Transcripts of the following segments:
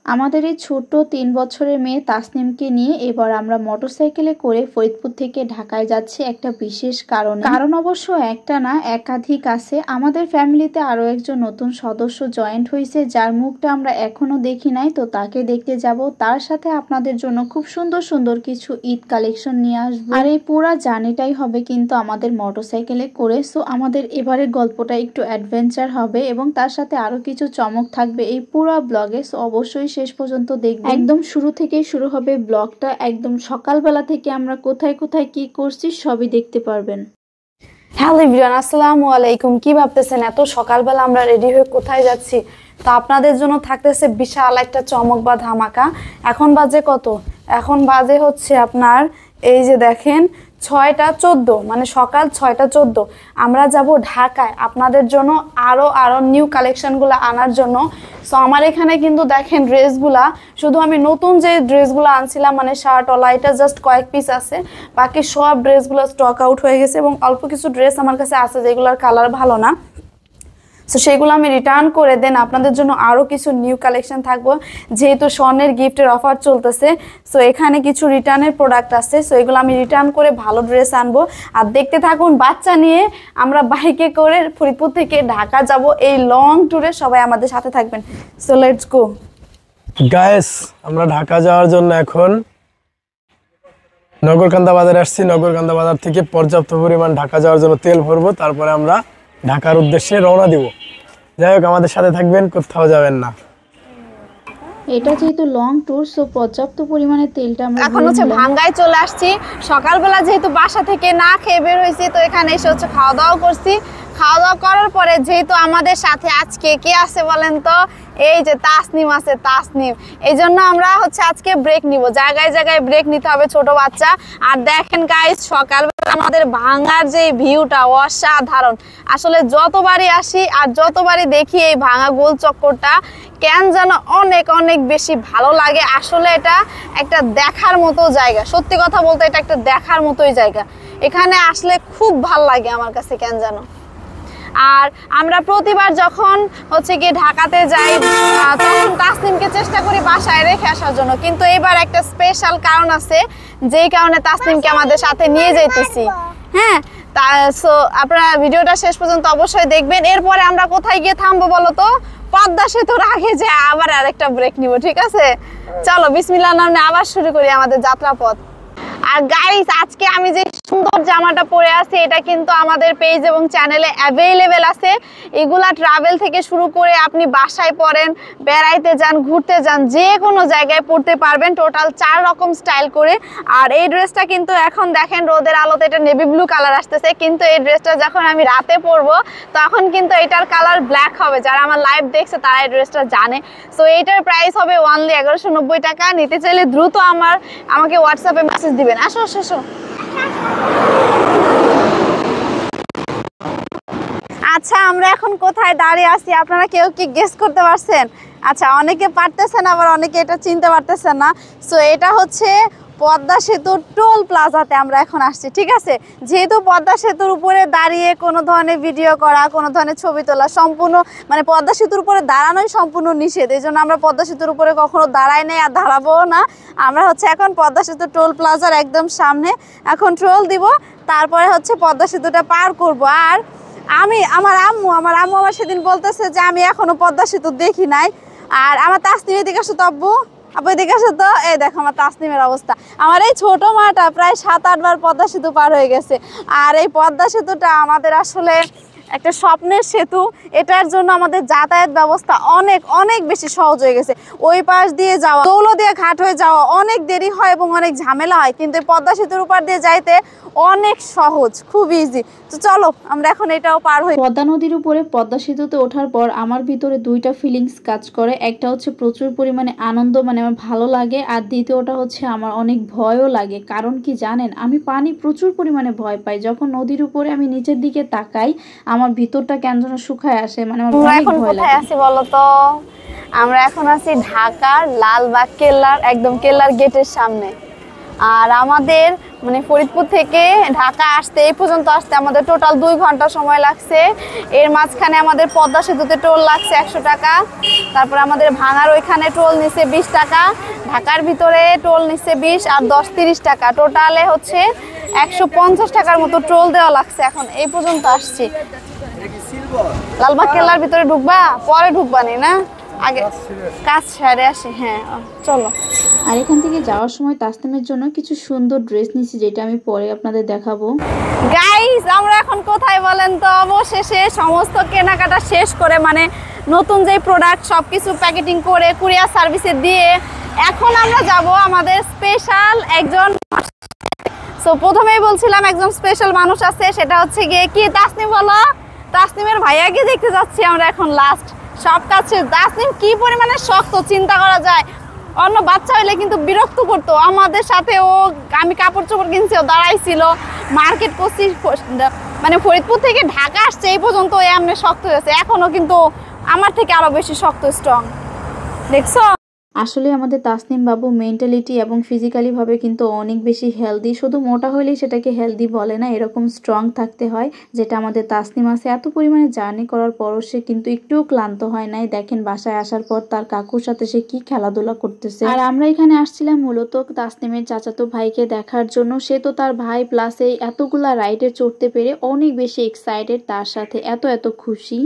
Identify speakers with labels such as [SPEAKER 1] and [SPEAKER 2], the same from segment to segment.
[SPEAKER 1] আমাদের এই ছোট্ট ৩ বছরের মেয়ে তাসনিমকে নিয়ে এবার আমরা মোটরসাইকেলে করে ফরিদপুর থেকে ঢাকায় যাচ্ছি একটা বিশেষ কারণে। কারণ অবশ্য একটা না, একাধিক আছে। আমাদের ফ্যামিলিতে আরো একজন নতুন সদস্য জয়েন্ট হয়েছে, যার মুখটা আমরা এখনো দেখি নাই, তো তাকে দেখতে যাব। তার সাথে আপনাদের জন্য খুব সুন্দর সুন্দর কিছু ঈদ কালেকশন নিয়ে আসবো। আর এই পুরা জার্নিটাই হবে কিন্তু আমাদের মোটরসাইকেলে করে। সো আমাদের এবারের গল্পটা একটু অ্যাডভেঞ্চার হবে এবং তার সাথে আরো কিছু চমক থাকবে এই পুরো ব্লগে। সো অবশ্যই শেষ পর্যন্ত দেখবেন। একদম শুরু থেকেই শুরু হবে ব্লগটা। একদম সকালবেলা থেকে আমরা কোথায় কোথায় কি করছি সবই দেখতে পারবেন।
[SPEAKER 2] হ্যালো এভরিওয়ান, আসসালামু আলাইকুম। কি ভাবতেছেন এত সকালবেলা আমরা রেডি হয়ে কোথায় যাচ্ছি? তো আপনাদের জন্য থাকতেছে বিশাল একটা চমক বা ধামাকা। এখন বাজে কত? এখন বাজে হচ্ছে আপনার এই যে দেখেন 6টা 14, মানে সকাল 6টা 14। আমরা যাব ঢাকায় আপনাদের জন্য আরো নিউ কালেকশনগুলো আনার জন্য। সো আমার এখানে কিন্তু দেখেন ড্রেসগুলা, শুধু আমি নতুন যে ড্রেসগুলো আনছিলাম মানে শার্ট ওলা, এটা জাস্ট কয়েক পিস আছে। বাকি সব ড্রেসগুলো স্টক আউট হয়ে গেছে এবং অল্প কিছু ড্রেস আমার কাছে আছে যেগুলোর কালার ভালো না। সো সেগুলো আমি রিটার্ন করে দেন আপনাদের জন্য আরও কিছু নিউ কালেকশন থাকবো, যেহেতু স্বর্ণের গিফটের অফার চলতেছে। সো এখানে কিছু রিটার্নের প্রোডাক্ট আছে, সো এগুলো আমি রিটার্ন করে ভালো ড্রেস আনবো। আর দেখতে থাকুন, বাচ্চা নিয়ে আমরা বাইকে করে ফরিদপুর থেকে ঢাকা যাব এই লং ট্যুরে। সবাই আমাদের সাথে থাকবেন। সো লেটস গো
[SPEAKER 3] গাইস, আমরা ঢাকা যাওয়ার জন্য এখন নগরকান্দা বাজারে আসছি। নগরকান্দা বাজার থেকে পর্যাপ্ত পরিমাণ ঢাকা যাওয়ার জন্য তেল ভরবো, তারপরে আমরা ঢাকার উদ্দেশ্যে রওনা দিব। যাই হোক, আমাদের সাথে থাকবেন, কোথাও যাবেন না।
[SPEAKER 1] এটা যেহেতু লং ট্যুর, সো পর্যাপ্ত পরিমাণে তেলটা আমরা
[SPEAKER 2] এখন হচ্ছে ভাঙ্গায় চলে আসছি। সকালবেলা যেহেতু বাসা থেকে না খেয়ে বের হয়েছি, তো এখানে এসে হচ্ছে খাওয়া দাওয়া করছি। খাওয়া দাওয়া করার পরে যেহেতু আমাদের সাথে আজকে কে আছে বলেন তো? এই যে তাসনিম আছে, তাসনিম। এই জন্য আমরা হচ্ছে আজকে ব্রেক নিব, জায়গায় জায়গায় ব্রেক নিতে হবে, ছোট বাচ্চা। আর দেখেন গাইস, সকালবেলা আমাদের ভাঙ্গার যে ভিউটা অসাধারণ। আসলে যতবারই আসি আর যতবারই দেখি এই ভাঙ্গা গোল চক্করটা কেন যেন অনেক অনেক বেশি ভালো লাগে। আসলে এটা একটা দেখার মতো জায়গা, সত্যি কথা বলতে এটা একটা দেখার মতোই জায়গা। এখানে আসলে খুব ভাল লাগে আমার কাছে কেন যেন। আর আমরা প্রতিবার যখন হচ্ছে গিয়ে ঢাকাতে যাই তখন তাসনিমকে চেষ্টা করি বাসায় রেখে আসার জন্য, কিন্তু এবার একটা স্পেশাল কারণ আছে যেই কারণে তাসনিমকে আমাদের সাথে নিয়ে যাইতেছি। হ্যাঁ, সো আপনারা ভিডিওটা শেষ পর্যন্ত অবশ্যই দেখবেন। এরপরে আমরা কোথায় গিয়ে থামবো বলো তো? পদ্মা সেতুর আগে যে আবার আরেকটা ব্রেক নিব, ঠিক আছে? চলো বিসমিল্লাহর নামে আবার শুরু করি আমাদের যাত্রাপথ। আর গাইস, আজকে আমি যে সুন্দর জামাটা পরে আছি এটা কিন্তু আমাদের পেজ এবং চ্যানেলে অ্যাভেলেবেল আছে। এগুলা ট্রাভেল থেকে শুরু করে আপনি বাসায় পরেন, বেড়াইতে যান, ঘুরতে যান, যে কোনো জায়গায় পরতে পারবেন। টোটাল 4 রকম স্টাইল করে। আর এই ড্রেসটা কিন্তু এখন দেখেন রোদের আলোতে এটা নেভি ব্লু কালার আসতেছে, কিন্তু এই ড্রেসটা যখন আমি রাতে পরবো তখন কিন্তু এটার কালার ব্ল্যাক হবে। যারা আমার লাইভ দেখছে তারা এই ড্রেসটা জানে। সো এইটার প্রাইস হবে অনলি 1190 টাকা। নিতে চাইলে দ্রুত আমাকে হোয়াটসঅ্যাপে মেসেজ দিবেন। আসো আসো আসো। আচ্ছা, আমরা এখন কোথায় দাঁড়িয়ে আছি আপনারা কেউ কি গেস করতে পারছেন? আচ্ছা, অনেকে পারতেছেন, আবার অনেকে এটা চিনতে পারতেছেন না। সো এটা হচ্ছে পদ্মা সেতুর টোল প্লাজাতে আমরা এখন আসছি, ঠিক আছে? যেহেতু পদ্মা সেতুর উপরে দাঁড়িয়ে কোনো ধরনের ভিডিও করা, কোনো ধরনের ছবি তোলা সম্পূর্ণ, মানে পদ্মা সেতুর উপরে দাঁড়ানোই সম্পূর্ণ নিষেধ। এই জন্য আমরা পদ্মা সেতুর উপরে কখনো দাঁড়াই নাই আর দাঁড়াবো না। আমরা হচ্ছে এখন পদ্মা সেতু টোল প্লাজার একদম সামনে, এখন টোল দিব, তারপরে হচ্ছে পদ্মা সেতুটা পার করব। আর আমার আম্মু আমার সেদিন বলতেছে যে আমি এখনো পদ্মা সেতু দেখি নাই। আর আমার তাসনিম এদিকে আসো তো, আব্বু এদিকে আসো তো। এই দেখো আমার তাসনিমের অবস্থা। আমার এই ছোট মাটা প্রায় 7-8 বার পদ্মা সেতু পার হয়ে গেছে। আর এই পদ্মা সেতুটা আমাদের আসলে একটা স্বপ্নের সেতু। এটার জন্য আমাদের যাতায়াত ব্যবস্থা অনেক অনেক বেশি সহজ হয়ে গেছে। ওই পাশ দিয়ে যাওয়া, দৌলদিয়া ঘাট হয়ে যাওয়া অনেক দেরি হয় এবং অনেক ঝামেলা হয়, কিন্তু পদ্মা সেতুর উপর দিয়ে যাইতে অনেক সহজ, খুব ইজি। তো চলো আমরা এখন এটাও পার হই।
[SPEAKER 1] পদ্মা নদীর উপরে পদ্মা সেতুতে ওঠার পর আমার ভিতরে দুইটা ফিলিংস কাজ করে। একটা হচ্ছে প্রচুর পরিমাণে আনন্দ, মানে আমার ভালো লাগে। আর দ্বিতীয়টা হচ্ছে আমার অনেক ভয়ও লাগে। কারণ কি জানেন, আমি পানি প্রচুর পরিমাণে ভয় পাই। যখন নদীর উপরে আমি নিচের দিকে তাকাই আমার ভিতরটা কেন যেন শুকায় আসে, মানে আমার অনেক ভয় লাগে।
[SPEAKER 2] আছি বলো তো? আমরা এখন আছি ঢাকার লালবাগ কেল্লার, একদম কেল্লার গেটের সামনে। আর আমাদের মানে ফরিদপুর থেকে ঢাকা আসতে এই পর্যন্ত আসতে আমাদের টোটাল 2 ঘন্টা সময় লাগছে। এর মাঝখানে আমাদের পদ্মা সেতুতে টোল লাগছে 100 টাকা, তারপর আমাদের ভাঙার ওইখানে টোল নিচ্ছে 20 টাকা, ঢাকার ভিতরে টোল নিচ্ছে 20 আর 10-30 টাকা, টোটালে হচ্ছে 150 টাকার মতো টোল দেওয়া লাগছে। এখন এই পর্যন্ত আসছি। লালবাগ কেল্লার ভিতরে ঢুকবা, পরে ঢুকবানি না, আগে কাজ সেরে আসি। হ্যাঁ চলো।
[SPEAKER 1] আর এখান থেকে যাওয়ার সময় তাসনিমের জন্য কিছু সুন্দর ড্রেস নিয়েছি, যেটা আমি পরে আপনাদের দেখাবো।
[SPEAKER 2] গাইস আমরা এখন কোথায় বলেন তো? অবশেষে সমস্ত কেনাকাটা শেষ করে, মানে নতুন যে প্রোডাক্ট সবকিছু প্যাকেটিং করে কুরিয়ার সার্ভিসে দিয়ে এখন আমরা যাব আমাদের স্পেশাল একজন। সো প্রথমেই বলছিলাম একজন স্পেশাল মানুষ আছে, সেটা হচ্ছে গিয়ে কি তাসনিম বলো? তাসনিমের ভাইয়াকে দেখতে যাচ্ছি আমরা এখন লাস্ট। সব কাছে তাসনিম কি পরিমাণে শক্ত চিন্তা করা যায়। অন্য বাচ্চা হইলে কিন্তু বিরক্ত করতো আমাদের সাথে। ও আমি কাপড় চোপড় কিনছি, ও দাঁড়াইছিল, মার্কেট করছি, মানে ফরিদপুর থেকে ঢাকা আসছে এই পর্যন্ত এমনি শক্ত হয়েছে। এখনো কিন্তু আমার থেকে আরো বেশি শক্ত স্ট্রং, দেখছো?
[SPEAKER 1] আসলে আমাদের তাসনিম বাবু মেন্টালিটি এবং ফিজিক্যালি ভাবে কিন্তু অনেক বেশি হেলদি। শুধু মোটা হলেই সেটাকে হেলদি বলে না, এরকম স্ট্রং থাকতে হয়, যেটা আমাদের তাসনিম আছে। এত পরিমাণে জার্নি করার পরও সে কিন্তু একটুও ক্লান্ত হয় নাই। দেখেন বাসায় আসার পর তার কাকুর সাথে সে কি খেলাধুলা করতেছে। আর আমরা এখানে আসছিলাম মূলত তাসনিমের চাচাতো ভাইকে দেখার জন্য। সে তো তার ভাই প্লাস এই এতগুলা রাইডে চড়তে পেরে অনেক বেশি এক্সাইটেড, তার সাথে এত খুশি।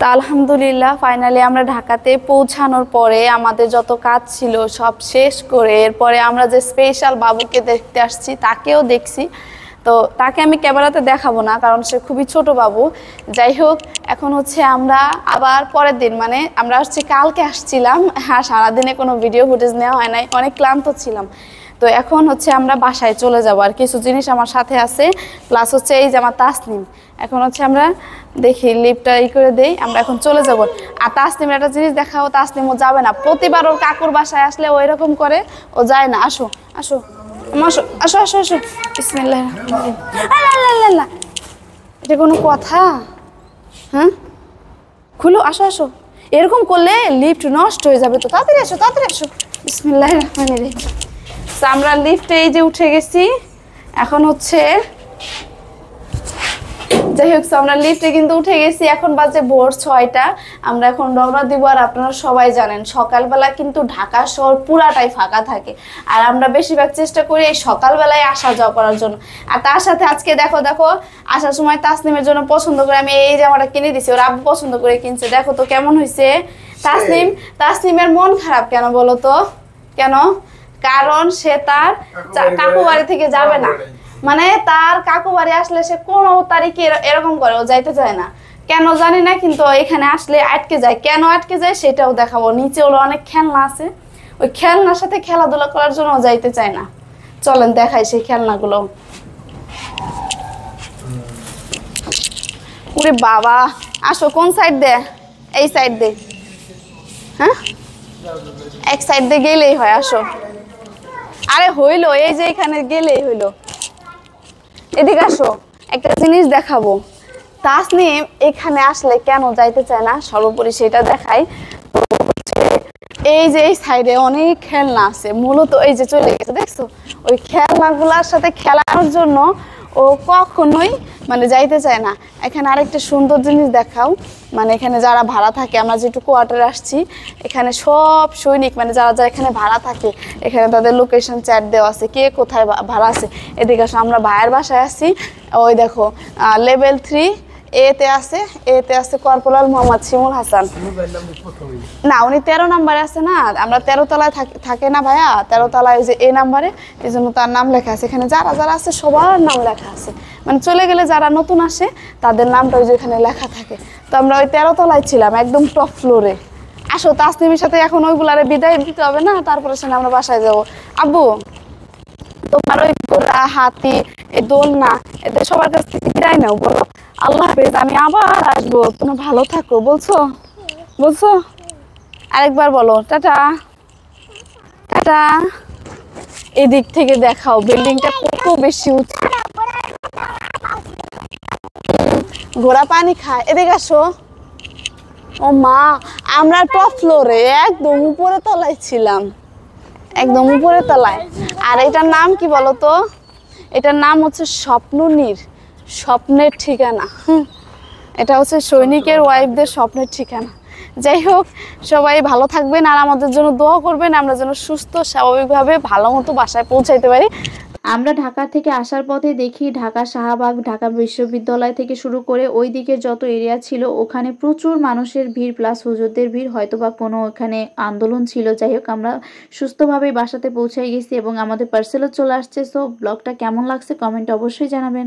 [SPEAKER 2] তা আলহামদুলিল্লাহ ফাইনালি আমরা ঢাকাতে পৌঁছানোর পরে আমাদের যত কাজ ছিল সব শেষ করে এরপরে আমরা যে স্পেশাল বাবুকে দেখতে আসছি তাকেও দেখছি। তো তাকে আমি ক্যামেরাতে দেখাবো না, কারণ সে খুবই ছোট বাবু। যাই হোক, এখন হচ্ছে আমরা আবার পরের দিন, মানে আমরা হচ্ছে কালকে আসছিলাম, আর সারাদিনে কোনো ভিডিও ফুটেজ নেওয়া হয় নাই, অনেক ক্লান্ত ছিলাম। তো এখন হচ্ছে আমরা বাসায় চলে যাব। আর কিছু জিনিস আমার সাথে আছে, প্লাস হচ্ছে এই যে আমার তাসনিম। এখন হচ্ছে আমরা দেখি লিফটটা করে দেই, আমরা এখন চলে যাব। আর তাসনিমের একটা জিনিস দেখাও, তাসনিমও যাবে না। প্রতিবার ওর কাকুর বাসায় আসলে ও এরকম করে, ও যায় না। আসো আসো আসো আসো আসো আসো, বিসমিল্লাহির রহমানির রহিম। এটা কোনো কথা? হ্যাঁ খুলো, আসো আসো। এরকম করলে লিফট নষ্ট হয়ে যাবে, তো তাড়াতাড়ি আসো তাড়াতাড়ি আসো, বিসমিল্লাহির রহমানির রহিম। আমরা লিফটে এই যে উঠে গেছি। এখন হচ্ছে যাই হোক, আমরা লিফটে কিন্তু উঠে গেছি। এখন বাজে ভোর 6টা। আমরা এখন রওনা দিব। আর আপনারা সবাই জানেন সকালবেলা কিন্তু ঢাকা শহর পুরাটাই ফাঁকা থাকে, আর আমরা বেশিরভাগ চেষ্টা করি এই সকালবেলায় আসা যাওয়া করার জন্য। আর তার সাথে আজকে দেখো আসার সময় তাসনিমের জন্য পছন্দ করে আমি এই জামাটা কিনে দিছি, ওর আব্বু পছন্দ করে কিনছে। দেখো তো কেমন হয়েছে। তাসনিমের মন খারাপ কেন বলো তো? কেন? কারণ সে তার কাকু বাড়ি থেকে যাবে না। মানে তার কাকু বাড়ি আসলে সে কোনো তারিখে এরকম করে, ও যাইতে চায় না, কেন জানি না। কিন্তু এখানে আসলে আটকে যায়। কেন আটকে যায় সেটাও দেখাবো। নিচে ওর অনেক খেলনা আছে, ওই খেলনার সাথে খেলাধুলা করার জন্য ও যাইতে চায় না। চলেন দেখাই সেই খেলনাগুলো। ওরে বাবা, আসো। কোন সাইড দে? এই সাইড দে। হ্যাঁ, এক সাইড দিয়ে গেলেই হয়, আসো। আরে হইলো, এই যে এখানে গেলেই হইলো। এদিকে আসো, একটা জিনিস দেখাবো। তাসনিম এখানে আসলে কেন যাইতে চায় না সর্বোপরি সেটা দেখাই। এই যে এই সাইডে অনেক খেলনা আছে, মূলত এই যে চলে গেছে, দেখছো? ওই খেলনাগুলোর সাথে খেলানোর জন্য ও কখনোই মানে যাইতে চায় না। এখানে আরেকটা সুন্দর জিনিস দেখাও। মানে এখানে যারা ভাড়া থাকে, আমরা যেটুকু কোয়ার্টারে আসছি, এখানে সব সৈনিক মানে যারা যারা এখানে ভাড়া থাকে, এখানে তাদের লোকেশন চ্যাট দেওয়া আছে, কে কোথায় ভাড়া আছে। এদিকে আসো, আমরা ভাইয়ের বাসায় আসছি। ওই দেখো লেভেল 3 এতে আছে কর্পোরাল মোহাম্মদ শিমুল হাসান। না, উনি 13 নম্বরে আছে না, আমরা 13 তলায় থাকে না ভাইয়া, 13 তলায় ওই যে এই নাম্বারে, এই জন্য তার নাম লেখা আছে। এখানে যারা যারা আছে সবার নাম লেখা আছে, মানে চলে গেলে যারা নতুন আসে তাদের নামটা ওই যে এখানে লেখা থাকে। তো আমরা ওই 13 তলায় ছিলাম, একদম টপ ফ্লোরে। আসো, তাসনিমের সাথে এখন ওইগুলারে বিদায় দিতে হবে না, তারপরে সে আমরা বাসায় যাবো। আব্বু, তোমার ওই ঘোড়া, হাতি, এই দোলনা, এদের সবার কাছ থেকে বিদায় নাও, বলো আল্লাহ হাফেজ, আমি আবার আসবো, তুমি ভালো থাকো, বলছো? আরেকবার বলো টাটা। টাটা। এদিক থেকে দেখাও বিল্ডিংটা কত বেশি উঁচু। ঘোড়া পানি খায়। এদিকে আসো। ও মা, আমরা টপ ফ্লোরে একদম উপরে তলায় ছিলাম, একদম উপরে তলায়। আর এটার নাম কি বলো তো? এটার নাম হচ্ছে স্বপ্ননীর, স্বপ্নের ঠিকানা। এটা হচ্ছে সৈনিকের ওয়াইফদের স্বপ্নের ঠিকানা। যাই হোক, সবাই ভালো থাকবেন আর আমাদের জন্য দোয়া করবেন, আমরা যেন সুস্থ স্বাভাবিকভাবে ভালো মতো বাসায় পৌঁছাইতে পারি।
[SPEAKER 1] আমরা ঢাকা থেকে আসার পথে দেখি ঢাকা শাহবাগ, ঢাকা বিশ্ববিদ্যালয় থেকে শুরু করে ওই দিকের যত এরিয়া ছিল ওখানে প্রচুর মানুষের ভিড় প্লাস হুজুরদের ভিড়, হয়তোবা কোনো ওখানে আন্দোলন ছিল। যাই হোক, আমরা সুস্থভাবে বাসাতে পৌঁছাই গেছি এবং আমাদের পার্সেলও চলে আসছে। সো ব্লগটা কেমন লাগছে কমেন্টে অবশ্যই জানাবেন।